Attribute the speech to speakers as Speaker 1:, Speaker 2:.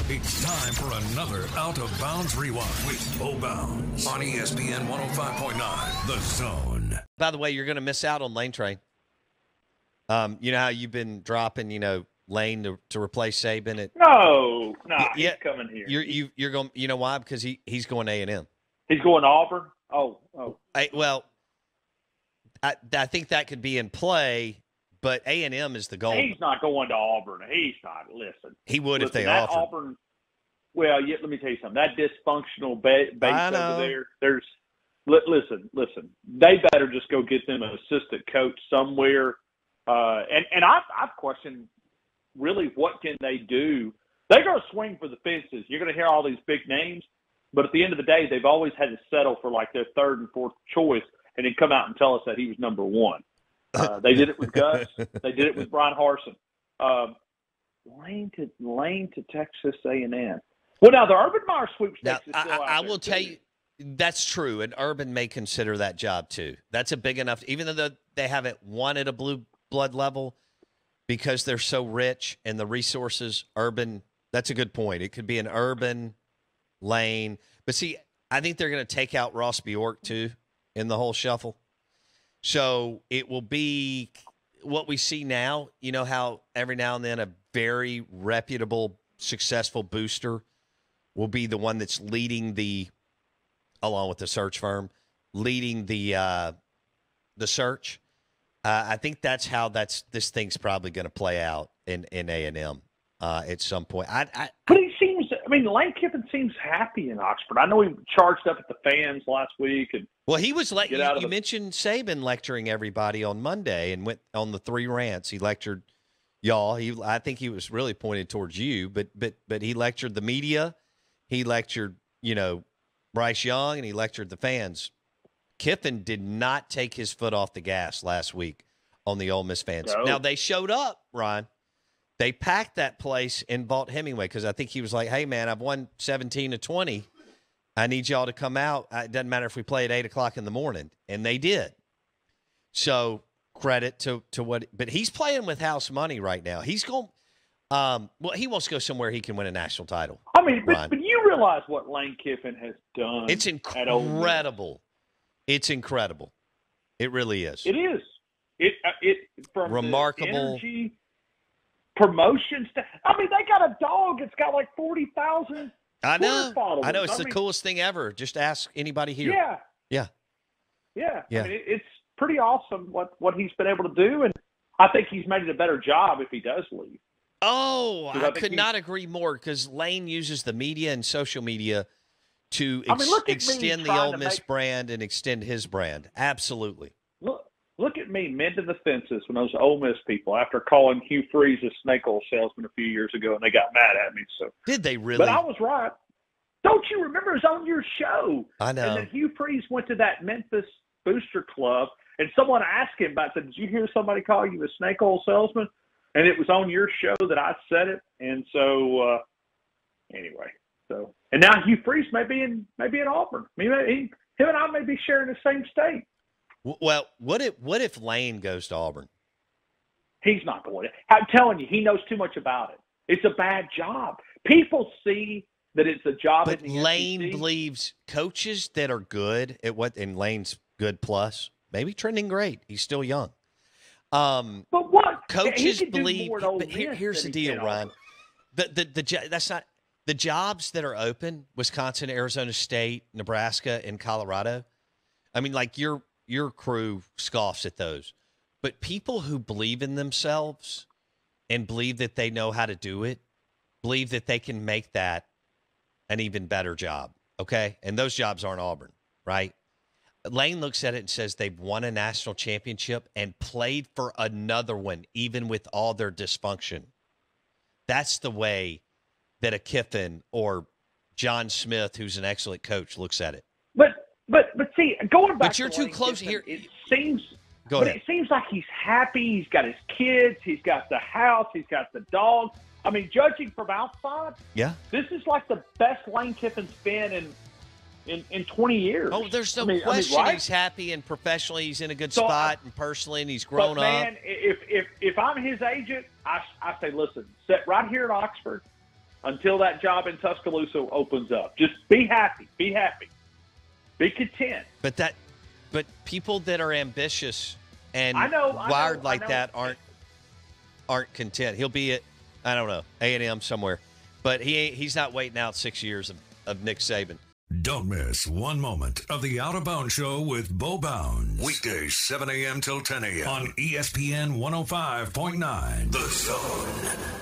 Speaker 1: It's time for another Out of Bounds Rewind with Bo Bounds on ESPN 105.9, The Zone.
Speaker 2: By the way, you're going to miss out on Lane Train. You know how you've been dropping, Lane to replace Saban?
Speaker 3: No, he's coming here.
Speaker 2: You're going. You know why? Because he's going A&M.
Speaker 3: He's going to Auburn. Oh.
Speaker 2: I think that could be in play, but A&M is the goal.
Speaker 3: He's not going to Auburn. He's not. Listen,
Speaker 2: he would if they
Speaker 3: that
Speaker 2: offered.
Speaker 3: Auburn. Well, let me tell you something. That dysfunctional base over there. Listen. They better just go get them an assistant coach somewhere. And I've questioned really what can they do. They're going to swing for the fences. You're going to hear all these big names, but at the end of the day, they've always had to settle for like their third and fourth choice, and then come out and tell us that he was number one. They did it with Gus. They did it with Brian Harsin. Lane to Texas A&M. Well, now the Urban Meyer sweepstakes is still out
Speaker 2: I
Speaker 3: there,
Speaker 2: will tell you, that's true, and Urban may consider that job too. That's a big enough, even though they haven't won at a blue blood level because they're so rich and the resources. Urban, that's a good point. It could be an Urban, Lane, but see, I think they're going to take out Ross Bjork too in the whole shuffle. So it will be what we see now. You know how every now and then a very reputable, successful booster will be the one that's leading along with the search firm, leading the search. I think that's how this thing's probably going to play out in A&M at some point.
Speaker 3: But he seems. Lane Kiffin seems happy in Oxford. I know he charged up at the fans last week.
Speaker 2: Well, he was like, you mentioned Saban lecturing everybody on Monday and went on the 3 rants. He lectured y'all. I think he was really pointed towards you, but he lectured the media. He lectured, Bryce Young, and he lectured the fans. Kiffin did not take his foot off the gas last week on the Ole Miss fans. No. Now, they showed up, Ryan. They packed that place in Vaught Hemingway because I think he was like, hey, man, I've won 17-20. I need y'all to come out. It doesn't matter if we play at 8 o'clock in the morning. And they did. So credit to what – but he's playing with house money right now. He's going he wants to go somewhere he can win a national title.
Speaker 3: But you realize what Lane Kiffin has done.
Speaker 2: It's incredible. It's incredible. It really is.
Speaker 3: It is. It from
Speaker 2: remarkable
Speaker 3: the energy, promotions. They got a dog. It's got like 40,000.
Speaker 2: I know.
Speaker 3: Followers.
Speaker 2: I know. It's the coolest thing ever. Just ask anybody here.
Speaker 3: Yeah.
Speaker 2: Yeah.
Speaker 3: It's pretty awesome what he's been able to do, and I think he's made it a better job if he does leave.
Speaker 2: Oh, I could not agree more because Lane uses the media and social media to extend the Ole Miss brand and extend his brand. Absolutely.
Speaker 3: Look at me mending the fences when those Ole Miss people after calling Hugh Freeze a snake oil salesman a few years ago, and they got mad at me. So
Speaker 2: did they really?
Speaker 3: But I was right. Don't you remember? It was on your show.
Speaker 2: I know.
Speaker 3: And then Hugh Freeze went to that Memphis Booster Club, and someone asked him about, said, did you hear somebody call you a snake oil salesman? And it was on your show that I said it. And so, anyway. So, and now Hugh Freeze may be in Auburn. Him and I may be sharing the same state.
Speaker 2: Well, what if Lane goes to Auburn?
Speaker 3: He's not going to. I'm telling you, he knows too much about it. It's a bad job. People see that it's a job.
Speaker 2: But
Speaker 3: in the
Speaker 2: Lane
Speaker 3: SEC.
Speaker 2: believes coaches that are good at what, and Lane's good plus, maybe trending great. He's still young.
Speaker 3: But what
Speaker 2: coaches believe? But here's the deal, Ryan. That's not the jobs that are open. Wisconsin, Arizona State, Nebraska, and Colorado. Like your crew scoffs at those, but people who believe in themselves and believe that they know how to do it, believe that they can make that an even better job. Okay, and those jobs aren't Auburn, right? Lane looks at it and says they've won a national championship and played for another one, even with all their dysfunction. That's the way that a Kiffin or John Smith, who's an excellent coach, looks at it.
Speaker 3: But see, going back.
Speaker 2: But you're
Speaker 3: to
Speaker 2: too
Speaker 3: Lane
Speaker 2: close
Speaker 3: Kiffin,
Speaker 2: here.
Speaker 3: It seems.
Speaker 2: Go
Speaker 3: but
Speaker 2: ahead.
Speaker 3: it seems like he's happy. He's got his kids. He's got the house. He's got the dog. Judging from outside,
Speaker 2: yeah,
Speaker 3: this is like the best Lane Kiffin's been in 20 years.
Speaker 2: Oh, there's no question
Speaker 3: right?
Speaker 2: he's happy, and professionally he's in a good spot, and personally, and he's grown
Speaker 3: but man,
Speaker 2: up.
Speaker 3: if I'm his agent, I say, listen, sit right here at Oxford. until that job in Tuscaloosa opens up. Just be happy. Be happy. Be content.
Speaker 2: But people that are ambitious and wired like that aren't content. He'll be at, I don't know, A&M somewhere. But he's not waiting out 6 years of Nick Saban.
Speaker 1: Don't miss one moment of the Out of Bounds Show with Bo Bounds. Weekdays, 7 a.m. till 10 a.m. on ESPN 105.9. The Zone.